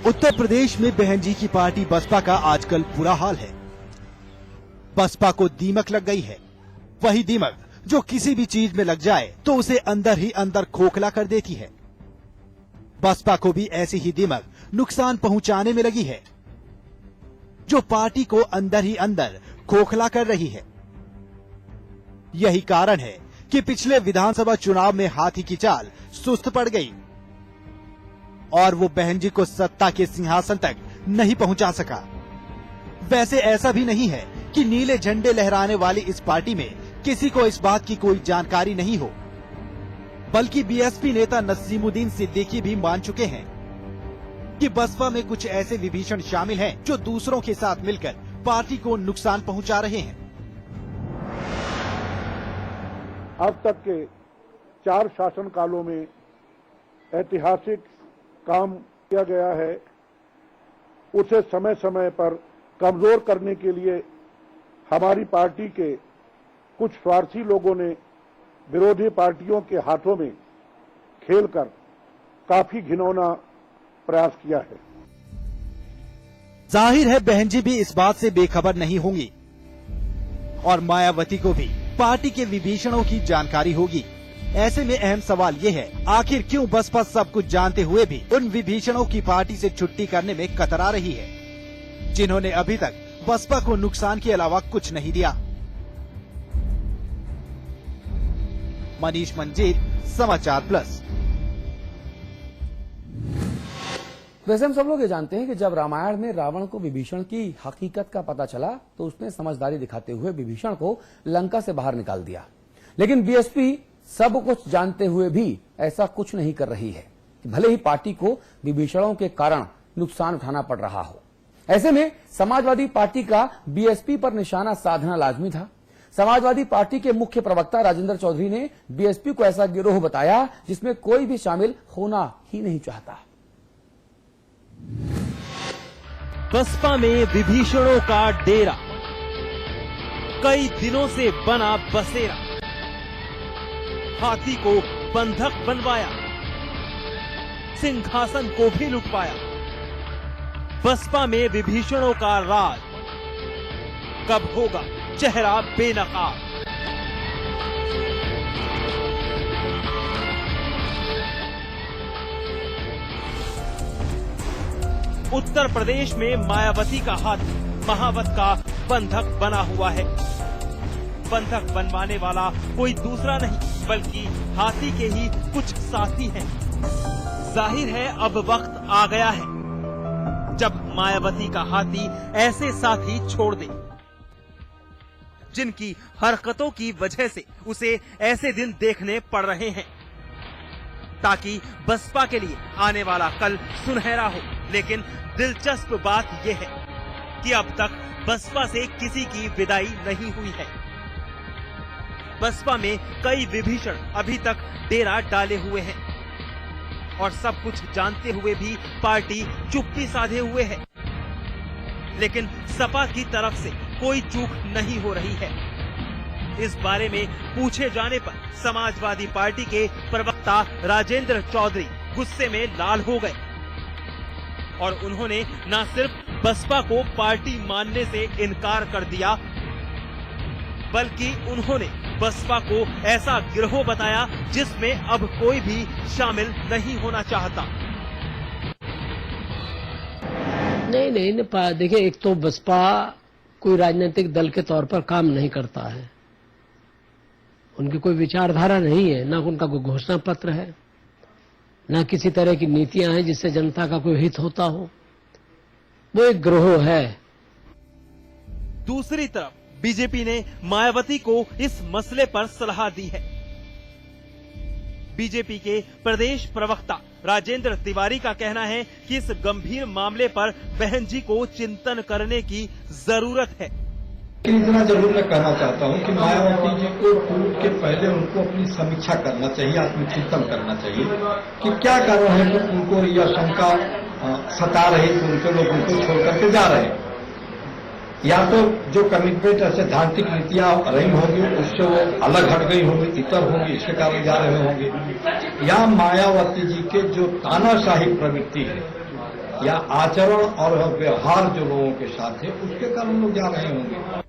उत्तर प्रदेश में बहन जी की पार्टी बसपा का आजकल बुरा हाल है। बसपा को दीमक लग गई है, वही दीमक जो किसी भी चीज में लग जाए तो उसे अंदर ही अंदर खोखला कर देती है। बसपा को भी ऐसी ही दीमक नुकसान पहुंचाने में लगी है, जो पार्टी को अंदर ही अंदर खोखला कर रही है। यही कारण है कि पिछले विधानसभा चुनाव में हाथी की चाल सुस्त पड़ गई और वो बहन जी को सत्ता के सिंहासन तक नहीं पहुंचा सका। वैसे ऐसा भी नहीं है कि नीले झंडे लहराने वाली इस पार्टी में किसी को इस बात की कोई जानकारी नहीं हो, बल्कि बीएसपी नेता नसीमुद्दीन सिद्दीकी भी मान चुके हैं कि बसपा में कुछ ऐसे विभीषण शामिल हैं जो दूसरों के साथ मिलकर पार्टी को नुकसान पहुंचा रहे हैं। अब तक के 4 शासनकालों में ऐतिहासिक काम किया गया है, उसे समय समय पर कमजोर करने के लिए हमारी पार्टी के कुछ स्वार्थी लोगों ने विरोधी पार्टियों के हाथों में खेलकर काफी घिनौना प्रयास किया है। जाहिर है बहन जी भी इस बात से बेखबर नहीं होंगी और मायावती को भी पार्टी के विभीषणों की जानकारी होगी। ऐसे में अहम सवाल ये है, आखिर क्यों बसपा सब कुछ जानते हुए भी उन विभीषणों की पार्टी से छुट्टी करने में कतरा रही है, जिन्होंने अभी तक बसपा को नुकसान के अलावा कुछ नहीं दिया। मनीष मंजीर, समाचार प्लस। वैसे हम सब लोग ये जानते हैं कि जब रामायण में रावण को विभीषण की हकीकत का पता चला तो उसने समझदारी दिखाते हुए विभीषण को लंका से बाहर निकाल दिया। लेकिन बीएसपी सब कुछ जानते हुए भी ऐसा कुछ नहीं कर रही है, भले ही पार्टी को विभीषणों के कारण नुकसान उठाना पड़ रहा हो। ऐसे में समाजवादी पार्टी का बीएसपी पर निशाना साधना लाजमी था। समाजवादी पार्टी के मुख्य प्रवक्ता राजेंद्र चौधरी ने बीएसपी को ऐसा गिरोह बताया जिसमें कोई भी शामिल होना ही नहीं चाहता। बसपा में विभीषणों का डेरा, कई दिनों से बना बसेरा, हाथी को बंधक बनवाया, सिंहासन को भी लुटवाया। बसपा में विभीषणों का राज, कब होगा चेहरा बेनकाब। उत्तर प्रदेश में मायावती का हाथी महावत का बंधक बना हुआ है। बंधक बनवाने वाला कोई दूसरा नहीं बल्कि हाथी के ही कुछ साथी हैं। जाहिर है अब वक्त आ गया है जब मायावती का हाथी ऐसे साथी छोड़ दे जिनकी हरकतों की वजह से उसे ऐसे दिन देखने पड़ रहे हैं, ताकि बसपा के लिए आने वाला कल सुनहरा हो। लेकिन दिलचस्प बात यह है कि अब तक बसपा से किसी की विदाई नहीं हुई है। बसपा में कई विभीषण अभी तक डेरा डाले हुए हैं और सब कुछ जानते हुए भी पार्टी चुप्पी साधे हुए है। लेकिन सपा की तरफ से कोई चूक नहीं हो रही है। इस बारे में पूछे जाने पर समाजवादी पार्टी के प्रवक्ता राजेंद्र चौधरी गुस्से में लाल हो गए और उन्होंने न सिर्फ बसपा को पार्टी मानने से इनकार कर दिया, बल्कि उन्होंने बसपा को ऐसा गिरोह बताया जिसमें अब कोई भी शामिल नहीं होना चाहता। नहीं, देखिए, एक तो बसपा कोई राजनीतिक दल के तौर पर काम नहीं करता है, उनकी कोई विचारधारा नहीं है, ना उनका कोई घोषणा पत्र है, ना किसी तरह की नीतियां हैं जिससे जनता का कोई हित होता हो। वो एक गिरोह है। दूसरी तरफ बीजेपी ने मायावती को इस मसले पर सलाह दी है। बीजेपी के प्रदेश प्रवक्ता राजेंद्र तिवारी का कहना है कि इस गंभीर मामले पर बहन जी को चिंतन करने की जरूरत है। इतना जरूर मैं कहना चाहता हूं कि मायावती जी को टूट के पहले उनको अपनी समीक्षा करना चाहिए, आत्मचिंतन करना चाहिए कि क्या कारण है कि उनको यह शंका सता रही कि उनके लोग उनको छोड़ करके जा रहे हैं। या तो जो कमिटमेंट सैद्धांतिक नीतियां रही होंगी उससे वो अलग हट गई होंगी, इतर होंगी, इसके कारण जा रहे होंगे, या मायावती जी के जो तानाशाही प्रवृत्ति है या आचरण और व्यवहार जो लोगों के साथ है उसके कारण हम लोग जा रहे होंगे।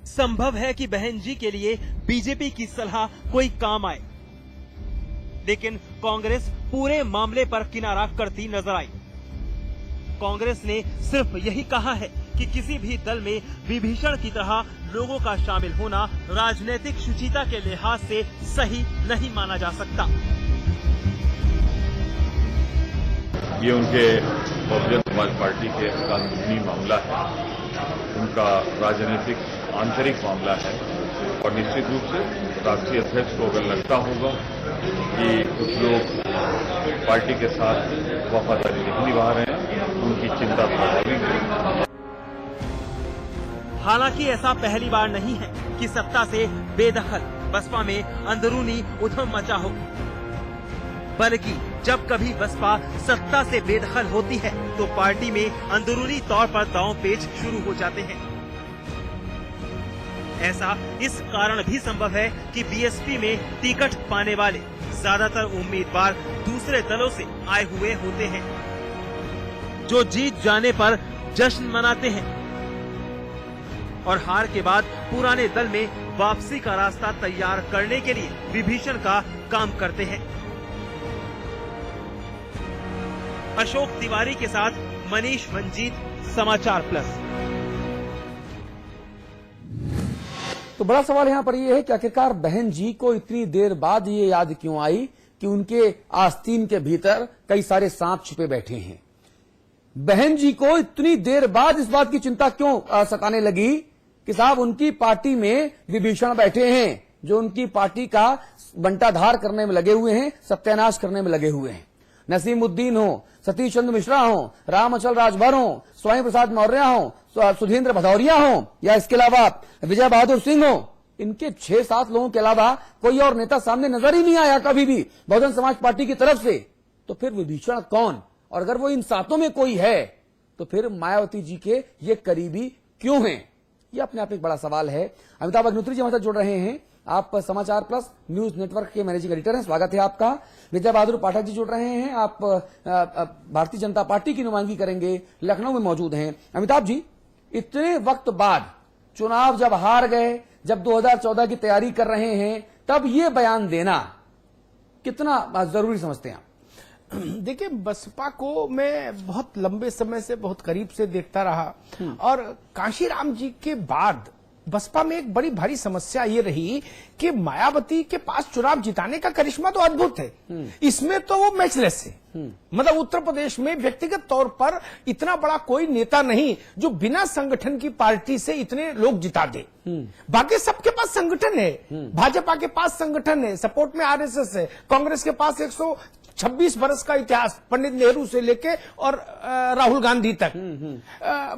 संभव है कि बहन जी के लिए बीजेपी की सलाह कोई काम आए, लेकिन कांग्रेस पूरे मामले पर किनारा करती नजर आई। कांग्रेस ने सिर्फ यही कहा है कि किसी भी दल में विभीषण की तरह लोगों का शामिल होना राजनीतिक शुचिता के लिहाज से सही नहीं माना जा सकता। ये उनके बहुजन समाज पार्टी के कानूनी मामला है, उनका राजनीतिक आंतरिक मामला है और निश्चित रूप से राष्ट्रीय अध्यक्ष को अगर लगता होगा कि कुछ लोग पार्टी के साथ वफादारी नहीं निभा रहे हैं, उनकी चिंता स्वाभाविक है। हालांकि ऐसा पहली बार नहीं है कि सत्ता से बेदखल बसपा में अंदरूनी उधम मचा हो, बल्कि जब कभी बसपा सत्ता से बेदखल होती है तो पार्टी में अंदरूनी तौर पर दांव पेच शुरू हो जाते हैं। ऐसा इस कारण भी संभव है कि बीएसपी में टिकट पाने वाले ज्यादातर उम्मीदवार दूसरे दलों से आए हुए होते हैं, जो जीत जाने पर जश्न मनाते हैं और हार के बाद पुराने दल में वापसी का रास्ता तैयार करने के लिए विभीषण का काम करते हैं। अशोक तिवारी के साथ मनीष मंजीत, समाचार प्लस। तो बड़ा सवाल यहां पर यह है कि आखिरकार बहन जी को इतनी देर बाद ये याद क्यों आई कि उनके आस्तीन के भीतर कई सारे सांप छिपे बैठे हैं। बहन जी को इतनी देर बाद इस बात की चिंता क्यों सताने लगी कि साहब उनकी पार्टी में विभीषण बैठे हैं, जो उनकी पार्टी का बंटाधार करने में लगे हुए हैं, सत्यानाश करने में लगे हुए हैं। नसीमुद्दीन हो, सतीश चंद्र मिश्रा हो, रामअचल राजभर हो, स्वामी प्रसाद मौर्य हो, सुधींद्र भदौरिया हो या इसके अलावा विजय बहादुर सिंह हो, इनके 6-7 लोगों के अलावा कोई और नेता सामने नजर ही नहीं आया कभी भी बहुजन समाज पार्टी की तरफ से। तो फिर विभीषण कौन? और अगर वो इन 7 में कोई है तो फिर मायावती जी के ये करीबी क्यों हैं? ये अपने आप एक बड़ा सवाल है। अमिताभ अग्निहोत्री जी हमारे साथ जुड़ रहे हैं, आप समाचार प्लस न्यूज नेटवर्क के मैनेजिंग एडिटर हैं, स्वागत है आपका। विजय बहादुर पाठक जी जुड़ रहे हैं, आप भारतीय जनता पार्टी की नुमाइंदगी करेंगे, लखनऊ में मौजूद हैं। अमिताभ जी, इतने वक्त बाद चुनाव जब हार गए, जब 2014 की तैयारी कर रहे हैं, तब ये बयान देना कितना जरूरी समझते हैं आप? देखिए, बसपा को मैं बहुत लंबे समय से बहुत करीब से देखता रहा और कांशीराम जी के बाद बसपा में एक बड़ी भारी समस्या ये रही कि मायावती के पास चुनाव जिताने का करिश्मा तो अद्भुत है, इसमें तो वो मैचलेस है। मतलब उत्तर प्रदेश में व्यक्तिगत तौर पर इतना बड़ा कोई नेता नहीं जो बिना संगठन की पार्टी से इतने लोग जिता दे। बाकी सबके पास संगठन है, भाजपा के पास संगठन है, सपोर्ट में आरएसएस है, कांग्रेस के पास 126 बरस का इतिहास पंडित नेहरू से लेके और राहुल गांधी तक।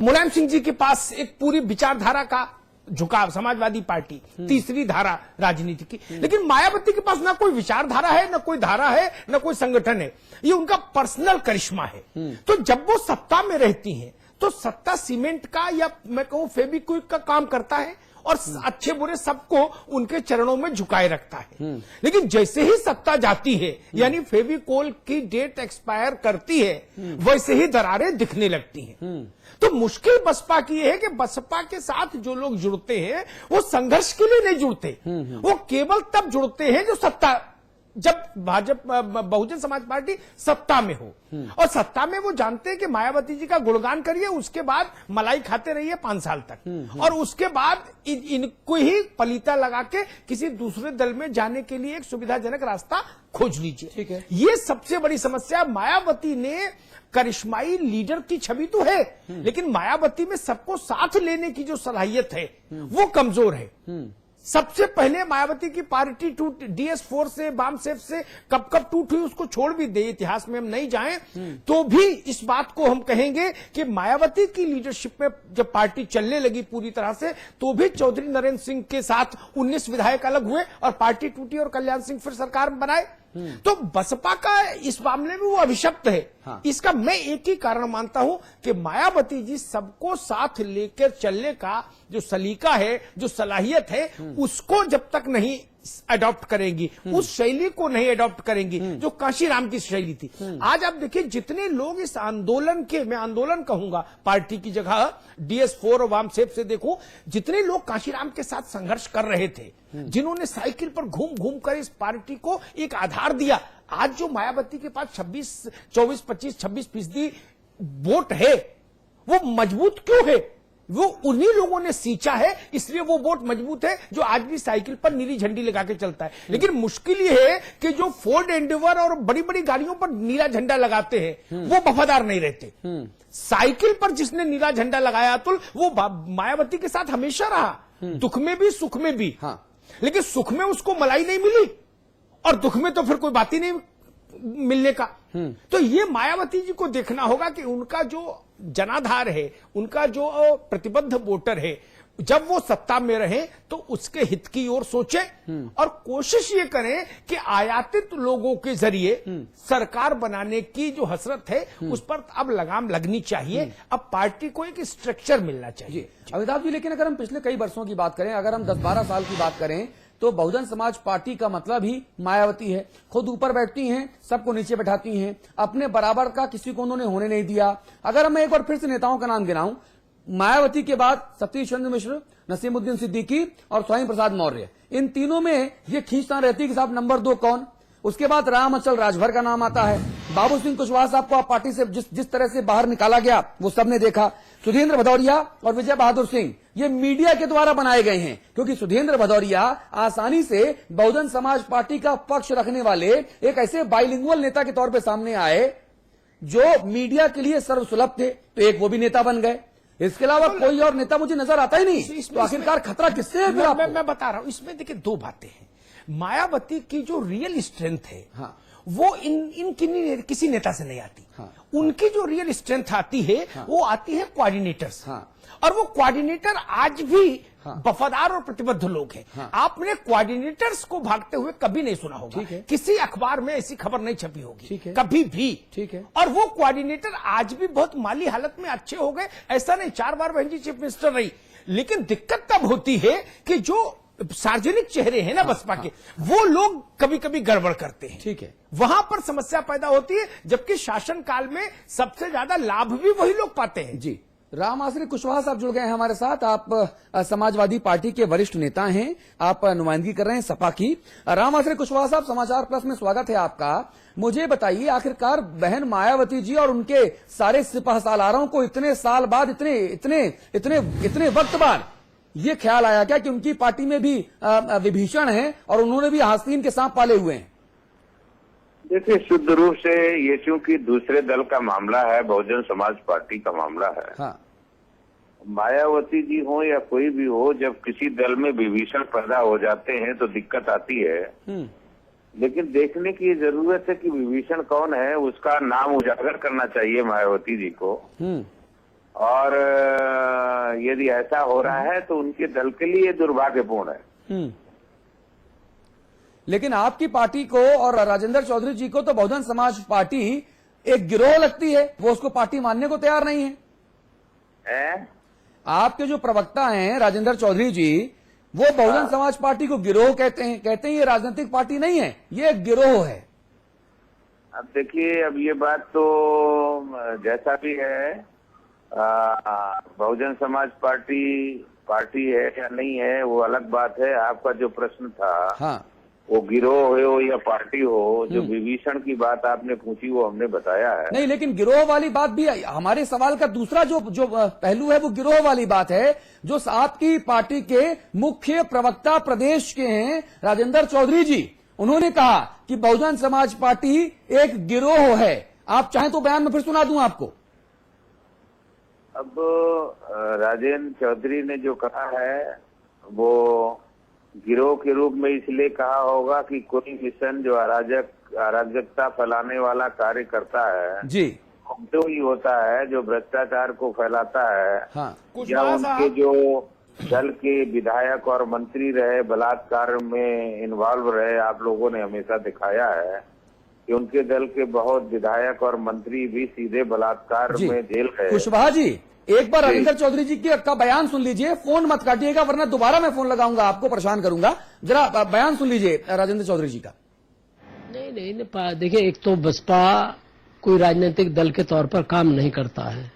मुलायम सिंह जी के पास एक पूरी विचारधारा का झुकाव, समाजवादी पार्टी, तीसरी धारा राजनीति की। लेकिन मायावती के पास ना कोई विचारधारा है, ना कोई धारा है, ना कोई संगठन है, ये उनका पर्सनल करिश्मा है। तो जब वो सत्ता में रहती हैं तो सत्ता सीमेंट का या मैं कहूं फेविक्विक का काम करता है और अच्छे बुरे सबको उनके चरणों में झुकाए रखता है। लेकिन जैसे ही सत्ता जाती है, यानी फेविकोल की डेट एक्सपायर करती है, वैसे ही दरारें दिखने लगती हैं। तो मुश्किल बसपा की है कि बसपा के साथ जो लोग जुड़ते हैं वो संघर्ष के लिए नहीं जुड़ते, वो केवल तब जुड़ते हैं जो सत्ता, जब भाजपा बहुजन समाज पार्टी सत्ता में हो। और सत्ता में वो जानते हैं कि मायावती जी का गुणगान करिए, उसके बाद मलाई खाते रहिए 5 साल तक, और उसके बाद इनको ही पलीता लगा के किसी दूसरे दल में जाने के लिए एक सुविधाजनक रास्ता खोज लीजिए। ठीक है, ये सबसे बड़ी समस्या। मायावती ने करिश्माई लीडर की छवि तो है, लेकिन मायावती में सबको साथ लेने की जो सलाहियत है वो कमजोर है। सबसे पहले मायावती की पार्टी टूट, DS4 से, वामसेफ से कब टूट हुई उसको छोड़ भी दे, इतिहास में हम नहीं जाएं, तो भी इस बात को हम कहेंगे कि मायावती की लीडरशिप में जब पार्टी चलने लगी पूरी तरह से, तो भी चौधरी नरेंद्र सिंह के साथ 19 विधायक अलग हुए और पार्टी टूटी और कल्याण सिंह फिर सरकार बनाए। तो बसपा का इस मामले में वो अभिशप्त है। हाँ। इसका मैं एक ही कारण मानता हूं कि मायावती जी सबको साथ लेकर चलने का जो सलीका है, जो सलाहियत है, उसको जब तक नहीं अडॉप्ट करेंगी, उस शैली को नहीं अडॉप्ट करेंगी जो कांशीराम की शैली थी। आज आप देखिए जितने लोग इस आंदोलन के, मैं आंदोलन कहूंगा पार्टी की जगह, DS4 और वामसेप से देखो, जितने लोग कांशीराम के साथ संघर्ष कर रहे थे, जिन्होंने साइकिल पर घूम घूम कर इस पार्टी को एक आधार दिया, आज जो मायावती के पास 26% वोट है, वो मजबूत क्यों है? वो उन्हीं लोगों ने सींचा है, इसलिए वो वोट मजबूत है जो आज भी साइकिल पर नीली झंडी लगा के चलता है। लेकिन मुश्किल ये है कि जो फोर्ड एंडेवर और बड़ी बड़ी गाड़ियों पर नीला झंडा लगाते हैं वो वफादार नहीं रहते। साइकिल पर जिसने नीला झंडा लगाया अतुल, वो मायावती के साथ हमेशा रहा, दुख में भी सुख में भी। लेकिन सुख में उसको मलाई नहीं मिली और दुख में तो फिर कोई बात ही नहीं मिलने का। तो ये मायावती जी को देखना होगा कि उनका जो जनाधार है, उनका जो प्रतिबद्ध वोटर है, जब वो सत्ता में रहे तो उसके हित की ओर सोचें और कोशिश ये करें कि आयातित लोगों के जरिए सरकार बनाने की जो हसरत है उस पर अब लगाम लगनी चाहिए। अब पार्टी को एक स्ट्रक्चर मिलना चाहिए। अमिताभ जी, लेकिन अगर हम पिछले कई वर्षों की बात करें, अगर हम 10-12 साल की बात करें, तो बहुजन समाज पार्टी का मतलब ही मायावती है। खुद ऊपर बैठती हैं, सबको नीचे बैठाती हैं, अपने बराबर का किसी को उन्होंने होने नहीं दिया। अगर मैं एक बार फिर से नेताओं का नाम गिनाऊं, मायावती के बाद सतीश चंद्र मिश्र, नसीमुद्दीन सिद्दीकी और स्वामी प्रसाद मौर्य, इन तीनों में ये खींचतान रहती है कि साहब नंबर 2 कौन। उसके बाद राम अचल राजभर का नाम आता है। बाबू सिंह कुशवाहा साहब को पार्टी से जिस तरह से बाहर निकाला गया वो सबने देखा। सुधींद्र भदौरिया और विजय बहादुर सिंह ये मीडिया के द्वारा बनाए गए हैं, क्योंकि सुधींद्र भदौरिया आसानी से बहुजन समाज पार्टी का पक्ष रखने वाले एक ऐसे बाइलिंगुअल नेता के तौर पे सामने आए जो मीडिया के लिए सर्वसुलभ थे, तो एक वो भी नेता बन गए। इसके अलावा कोई और नेता मुझे नजर आता ही नहीं। तो आखिरकार खतरा किससे है? मैं बता रहा हूं, इसमें देखिए 2 बातें हैं। मायावती की जो रियल स्ट्रेंथ है वो इन किसी नेता से नहीं आती। उनकी जो रियल स्ट्रेंथ आती है वो आती है कोऑर्डिनेटर्स। और वो कोऑर्डिनेटर आज भी वफादार और प्रतिबद्ध लोग हैं। आपने कोऑर्डिनेटर्स को भागते हुए कभी नहीं सुना होगा, किसी अखबार में ऐसी खबर नहीं छपी होगी कभी भी। ठीक है। और वो कोऑर्डिनेटर आज भी बहुत माली हालत में अच्छे हो गए, ऐसा नहीं, 4 बार बहन जी चीफ मिनिस्टर रही। लेकिन दिक्कत तब होती है कि जो सार्वजनिक चेहरे हैं ना बसपा के, वो लोग कभी कभी गड़बड़ करते हैं। ठीक है। वहां पर समस्या पैदा होती है, जबकि शासन काल में सबसे ज्यादा लाभ भी वही लोग पाते हैं। जी, राम आश्रय कुशवाहा साहब जुड़ गए हैं हमारे साथ। आप समाजवादी पार्टी के वरिष्ठ नेता हैं, आप नुमाइंदगी कर रहे हैं सपा की। राम आश्रय कुशवाहा साहब, समाचार प्लस में स्वागत है आपका। मुझे बताइए, आखिरकार बहन मायावती जी और उनके सारे सिपह सालारों को इतने साल बाद, इतने वक्त बाद ये ख्याल आया क्या कि उनकी पार्टी में भी विभीषण है और उन्होंने भी आस्तीन के सांप पाले हुए हैं? देखिए, शुद्ध रूप से ये चूंकि दूसरे दल का मामला है, बहुजन समाज पार्टी का मामला है। हाँ। मायावती जी हो या कोई भी हो, जब किसी दल में विभीषण पैदा हो जाते हैं तो दिक्कत आती है। लेकिन देखने की जरूरत है कि विभीषण कौन है, उसका नाम उजागर करना चाहिए मायावती जी को। और यदि ऐसा हो रहा है तो उनके दल के लिए दुर्भाग्यपूर्ण है। लेकिन आपकी पार्टी को और राजेंद्र चौधरी जी को तो बहुजन समाज पार्टी एक गिरोह लगती है, वो उसको पार्टी मानने को तैयार नहीं है। आपके जो प्रवक्ता हैं राजेंद्र चौधरी जी, वो बहुजन समाज पार्टी को गिरोह कहते हैं ये राजनीतिक पार्टी नहीं है, ये एक गिरोह है। अब देखिए, अब ये बात तो जैसा भी है, बहुजन समाज पार्टी है या नहीं है वो अलग बात है। आपका जो प्रश्न था, हाँ, वो गिरोह हो या पार्टी हो, जो विभीषण की बात आपने पूछी वो हमने बताया है। नहीं, लेकिन गिरोह वाली बात भी, हमारे सवाल का दूसरा जो पहलू है वो गिरोह वाली बात है। जो आपकी पार्टी के मुख्य प्रवक्ता प्रदेश के हैं राजेंद्र चौधरी जी, उन्होंने कहा कि बहुजन समाज पार्टी एक गिरोह है। आप चाहें तो बयान में फिर सुना दूं आपको। अब राजेंद्र चौधरी ने जो कहा है वो गिरोह के रूप में इसलिए कहा होगा कि कोई मिशन जो अराजकता फैलाने वाला कार्य करता है जी, तो ही होता है जो भ्रष्टाचार को फैलाता है। हाँ। या उनके जो दल के विधायक और मंत्री रहे बलात्कार में इन्वॉल्व रहे, आप लोगों ने हमेशा दिखाया है कि उनके दल के बहुत विधायक और मंत्री भी सीधे बलात्कार में जेल गए। कुशवाहा जी, एक बार राजेंद्र चौधरी जी का बयान सुन लीजिए, फोन मत काटिएगा वरना दोबारा मैं फोन लगाऊंगा, आपको परेशान करूंगा। जरा बयान सुन लीजिए राजेंद्र चौधरी जी का। नहीं, देखिए एक तो बसपा कोई राजनीतिक दल के तौर पर काम नहीं करता है।